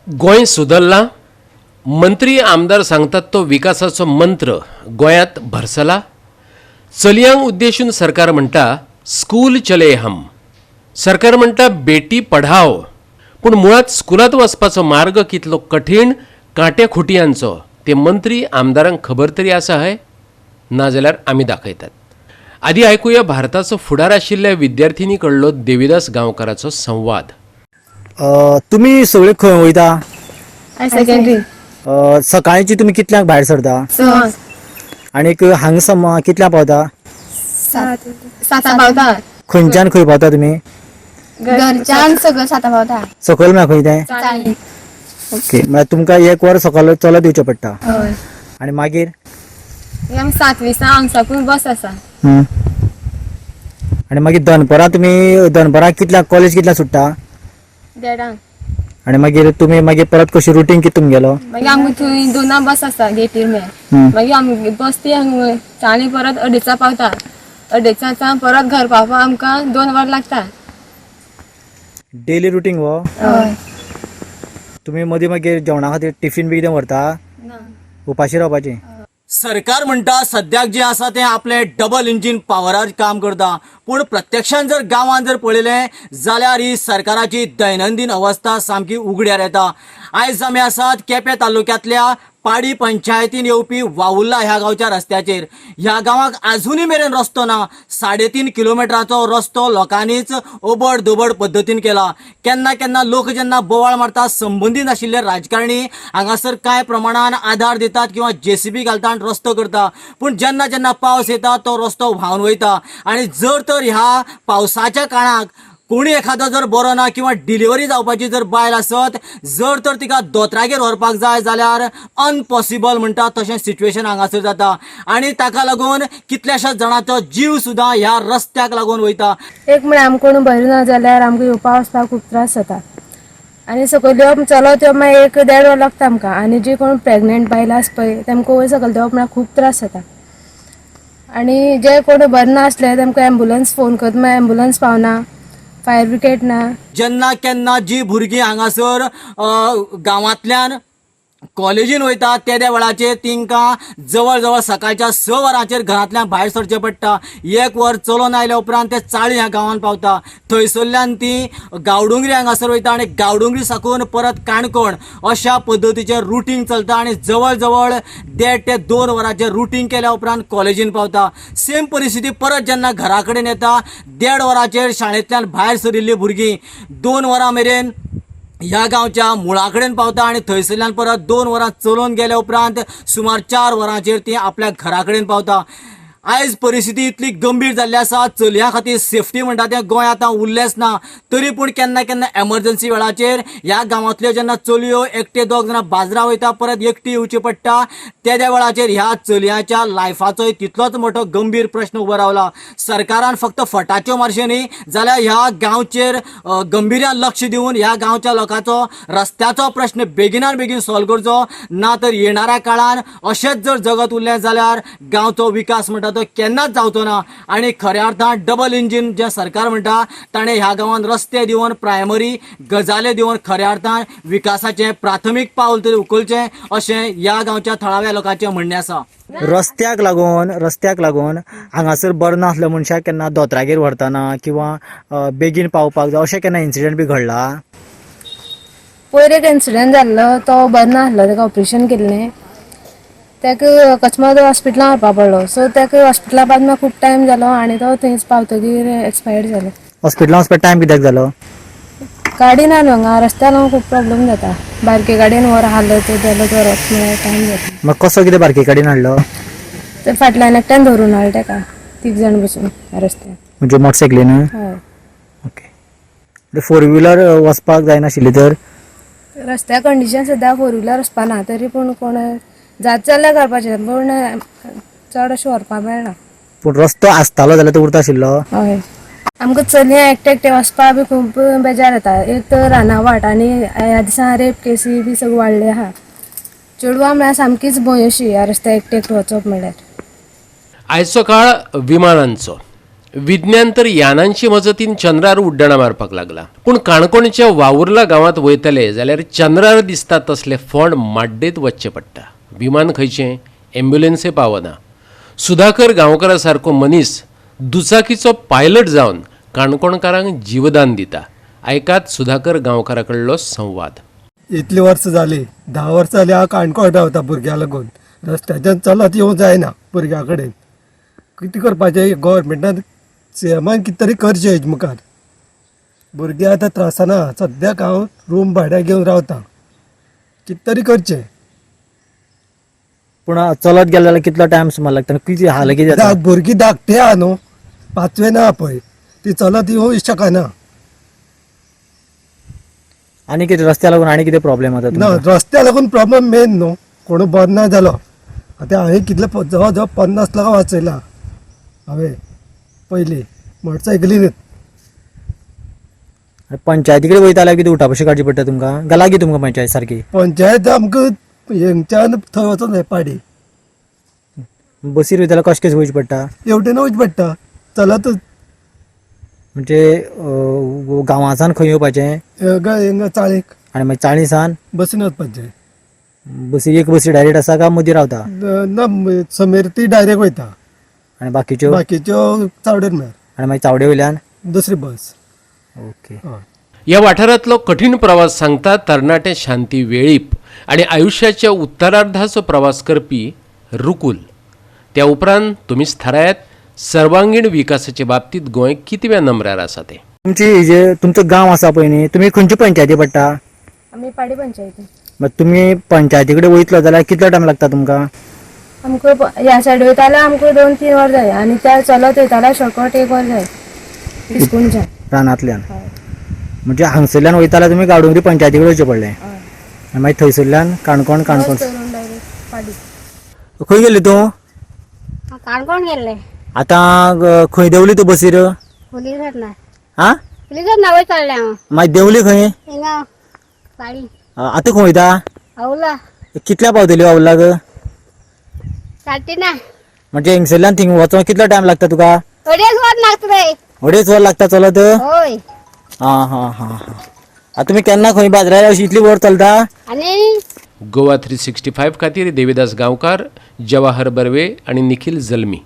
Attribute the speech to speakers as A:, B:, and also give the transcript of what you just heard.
A: गोंय सुदरला. मंत्री आमदार सांगतात तो विकासाचो मंत्र गोंयांत भरसला. चलयांक उद्देशून सरकार म्हणटा स्कूल चले हम. सरकार म्हणटा बेटी पढाओ. पूण मुळात स्कुलांत वचपाचो मार्ग कितलो कठीण कांट्या खुटयांचो ते मंत्री आमदारांक खबर तरी आसा हय? नाजाल्यार आमी दाखयतात. आदी आयकुया भारताचो फुडार आशिल्ल्या विद्यार्थिनी कडलो देविदास गांवकाराचो संवाद.
B: तुम्ही सगळे खंय वयता?
C: सेकंडरी
B: सकाळची तुम्ही कितल्यांक भायर सरता? आनीक हांगा कितल्यांक पावता?
C: साता पावता.
B: खंयच्यान खंय पावता तुम्ही?
C: घरच्यान सगळं साता पावता.
B: सकयल म्हळ्यार खंय तें?
C: चाळी.
B: ओके, म्हळ्यार तुमकां 1 वर सकयल चलत येवचें पडटा.
C: हय.
B: आनी मागीर
C: आमकां 7:20 हांगसाकून बस आसा.
B: आनी मागीर दनपरां कितल्यांक कॉलेज कितल्यांक सुट्टा?
C: 1:30.
B: आनी मागीर तुम्ही परत कशी रुटीन कितें तुमगेलो?
C: मागीर आमकां थंय 2 बस आसा गेटीर मागीर आमची बस ती चाळी परत 2:30 पावता. 2:30 परत घर पावपाक आमकां 2 वर लागता.
B: डेली रुटीन हो?
C: हय.
B: तुम्ही मदीं मागीर जेवणा खातीर टिफीन बी कितें व्हरता? उपाशी रावपाचें?
D: सरकार म्हणटा सद्याक जे आसा ते आपले डबल इंजीन पावरार काम करता, पूण प्रत्यक्षान जर गांवांत जर पळयलें जाल्यार ही सरकाराची दैनंदीन अवस्था सामकी उगड्यार येता. आयज आमी आसात केपें तालुक्यांतल्या पाडी पंचायतीन येवपी वाउल्ला ह्या गांवच्या रस्त्याचेर. ह्या गांवाक आजुनी मेरेन रस्तो ना. 3.5 किलोमिटराचो रस्तो लोकांनीच ओबड दोबड पद्दतीन केला. केन्ना केन्ना लोक जेन्ना बोवाळ मारता संबंदीत आशिल्ले राजकारणी हांगासर कांय प्रमाणान आधार दितात किंवा JCB घालता आनी रस्तो करता, पूण जेन्ना जेन्ना पावस येता तो रस्तो व्हांवन वयता. आनी जर तर ह्या पावसाच्या काळाक कोणी एखादो जर बरो ना किंवा डिलिव्हरी जावपाची जर बायल आसत, जर तर तिका दोतरागेर व्हरपाक जाय जाल्यार अनपॉसिबल म्हणटा तशें सिच्युएशन हांगासर जाता. आनी ताका लागून कितल्याशाच जाणांचो जीव सुद्दां ह्या रस्त्याक लागून वयता.
E: एक म्हळ्यार आमकां कोण बरें ना जाल्यार आमकां येवपा वचपाक खूब त्रास जाता. आनी सकयल देवप चलत येवप मागीर 1-1.5 वर लागता आमकां. आनी जी कोण प्रेग्नेंट बायल आसा पळय तेमकां वयर सकयल देवप म्हळ्यार खूब त्रास जाता. आनी जे कोण बरें नासले तेमकां एम्बुलन्स फोन करता मागीर एम्बुलन्स पावना, फायर ब्रिगेड ना.
D: जेन्ना केन्ना जी भुरगीं हांगासर गांवांतल्यान कॉलेजीन वयतात त्या वेळाचेर तिंकां जवळ जवळ सकाळच्या 6 वरांचेर घरांतल्यान भायर सरचें पडटा. 1 वर चलोन आयल्या उपरांत ते चाळी ह्या गांवांत पावता. थंयसरल्यान ती गांवडोंगरी हांगासर वयता आनी गांवडोंगरी साकून परत काणकोण अशा पद्दतीचें रुटीन चलता. आनी जवळ जवळ 1.5 ते 2 वरांचें रुटीन केल्या उपरांत कॉलेजीन पावता. सेम परिस्थिती परत जेन्ना घरा कडेन येता 1.5 वरांचेर शाळेंतल्यान भायर सरिल्लीं भुरगीं 2 वरां मेरेन ह्या गांवच्या मुळा कडेन पावता आनी थंयसरल्यान परत 2 वरां चलोवन गेल्या उपरांत सुमार 4 वरांचेर ती आपल्या घरा कडेन पावता. आयज परिस्थिती इतली गंभीर जाल्ली आसा, चलयां खातीर सेफ्टी म्हणटा तें गोंय आतां उरलेंच ना. तरी पूण केन्ना केन्ना एमर्जन्सी वेळाचेर ह्या गांवांतल्यो जेन्ना चलयो 1-2 जाणां बाजरां वयता परत एकटी येवची पडटा, त्या वेळाचेर ह्या चलयांच्या लायफाचोय तितलोच मोठो गंभीर प्रश्न उबो रावला. सरकारान फक्त फटाच्यो मारच्यो न्ही जाल्यार ह्या गांवचेर गंभीर्यान लक्ष दिवन ह्या गांवच्या लोकांचो रस्त्याचो प्रश्न बेगिनान बेगीन सॉल्व करचो. ना तर येणाऱ्या काळान अशेंच जर जगत उरलें जाल्यार गांवचो विकास म्हणटा तो केन्नाच जावचो ना. आनी खऱ्या अर्थान डबल इंजीन जे सरकार म्हणटा ताणें ह्या गांवांत रस्ते दिवन प्रायमरी गजाली दिवन खऱ्या अर्थान विकासाचें प्राथमीक पावल तरी उखलचें अशें ह्या गांवच्या थळाव्या लोकांचें म्हणणें आसा.
B: रस्त्याक लागून हांगासर बरें नासल्या मनशाक केन्ना दोतरागेर व्हरतना किंवा बेगीन पावपाक जाय अशें केन्ना इन्सिडेंट बी घडला?
E: पयर एक इन्सिडंट जाल्लो, तो बरो नासलो, ताका ऑपरेशन केल्लें. ताका अकस्मात हॉस्पिटलांत व्हरपा पडलो. सो ताका हॉस्पिटला पावतना खूब टायम जालो आनी तो थंयच पावतकीर एक्सपायर्ड जालो.
B: हॉस्पिटलांत वचपाक टायम कित्याक जालो?
E: गाडी ना न्हू हांगा, रस्त्यार खूब प्रॉब्लेम जाता. बारके गाडयेन व्हर हाडलो तो गेलो तो वचप म्हळ्यार टायम जाता.
B: मग कसो कितें बारके कडेन हाडलो?
E: ते फाटल्यान एकट्यान धरून हाडलो ताका 3 जाण बसून रस्त्यार.
B: म्हणजे मोटरसायकलीन?
E: हय.
B: ओके. 4 व्हिलर वचपाक जायनाशिल्ली तर?
E: रस्त्या कंडिशन सद्या 4 व्हिलर वचपा ना, तरी पूण कोण जात जाल्यार करपाचें, पूण चड अशें व्हरपा मेळना.
B: पूण रस्तो आसतालो जाल्यार तो उरता आशिल्लो?
E: हय. आमकां चलयां एकटे वचपा बी खूब बेजार येता. एक तर रानावाट आनी ह्या दिसा रेप केसी बी सगळें वाडले आहा. चेडवां म्हळ्यार सामकीच भंय अशी ह्या रस्त्यार एकटे वचप म्हळ्यार.
A: आयचो काळ विमानांचो. विज्ञान तर यानांची मजतीन चंद्रार उड्डाणा मारपाक लागला. पूण काणकोणच्या वावुर्ला गांवांत वयतले जाल्यार चंद्रार दिसता तसले फोंड माड्डेत वचचें पडटा. विमान खंयचें, एम्ब्युलन्सय पावना. सुधाकर गांवकारा सारको मनीस दुचाकीचो पायलट जावन काणकोणकारांक जीवदान दिता. ऐकात सुधाकर गांवकारा कडलो संवाद.
F: इतली वर्सां जाली, 10 वर्सां जाली हांव काणकोण रावता भुरग्यां लागून. रस्त्याच्यान चलत येवं जायना भुरग्यां कडेन. कितें करपाचें, गव्हर्मेंटान सीएमान कितें तरी करचें हेजे मुखार. भुरगीं आतां त्रासाना. सद्याक हांव रूम भाड्याक घेवन रावता. कितें तरी करचें.
B: पूण चलत गेले जाल्यार कितलो टायम सुमार लागता, कितें हाल कितें जाता?
F: भुरगीं धाकटे आहा न्हू, 5वें ना पळय, ती चलत येवं शकना.
B: आनी कितें रस्त्या लागून आनी कितें प्रॉब्लेम जाता
F: ना,
B: तुमकां?
F: रस्त्या लागून प्रॉब्लेम मेन न्हू. कोण बरो ना जालो. आतां हांवें कितले जवळ जवळ 50 लाख वाचयला हांवें पयलीं मोटरसायकलीनच.
B: पंचायती कडेन वयता जाल्यार कितें उठावशी काडची पडटा तुमकां? गाला की तुमकां पंचायत सारकी?
F: पंचायत आमकां हेंच्यान थंय वचून जाय पाडी.
B: बसीर वयता जाल्यार कशें वयचें पडटा?
F: हेवटेन वचचें पडटा चलतच.
B: म्हणजे गांवांसान खंय येवपाचें
F: हिंगा चाळीक
B: आनी मागीर चाळीसान
F: बसीन वचपाचें.
B: बसी एक बसी डायरेक्ट आसा काय मदीं रावता?
F: ना, समेर ती डायरेक्ट वयता.
B: आनी बाकीच्यो?
F: बाकीच्यो चावडेर मेळ.
B: आनी मागीर चावडे वयल्यान?
F: दुसरी बस.
B: ओके.
F: हय.
A: या वाठारांतलो कठीण प्रवास सांगता तरणाटे शांती वेळीप आणि आयुष्याच्या उत्तरार्धाचो प्रवास करपी रुकूल. त्या उपरांत तुमीच थारायात सर्वांगीण विकासाच्या बाबतीत गोंय कितव्या नंबरार आसा ते.
B: तुमचो गांव आसा पळय न्ही, तुमी खंयची पंचायती पडटा?
E: आमी पाडी पंचायती.
B: मागीर तुमी पंचायती कडेन वयतलो जाल्यार कितलो टायम लागता तुमकां?
E: आमकां ह्या सायड वयता जाल्यार आमकां 2-3 वर जाय आनी त्या चलत वयता जाल्यार शॉर्टकट 1 वर जाय इसकूनच्यान.
B: रानांतल्यान? म्हणजे हांगसरल्यान वयता जाल्यार तुमी गाडोंगरी पंचायती कडेन वयचें पडलें. आनी मागीर थंयसरल्यान काणकोण
E: डायरेक्ट पाडी.
B: खंय गेली तूं?
G: काणकोण गेल्ले
B: आतां खंय देंवली तूं बसीर?
G: पुलिसात ना
B: हा?
G: पुलिसात नावय चडले हांव
B: मागीर देंवली खंय?
G: हिंगा पाडी
B: आतां खंय वयता?
G: आवला
B: कितल्या पावतली वावलाक?
G: सारटी ना
B: म्हणजे हिंगसरल्यान थिंग वचोंक कितलो टायम लागता तुका?
G: अडेच वर लागता रे.
B: 2.5 वर लागता चलत?
G: होय.
B: हां हां हां हां. आतां तुमी केन्ना खंय बाजरार अशी इतली वर चलता?
G: आणि
A: गोवा 365 खातीर देविदास गांवकार, जवाहर बर्वे आणि निखिल जल्मी.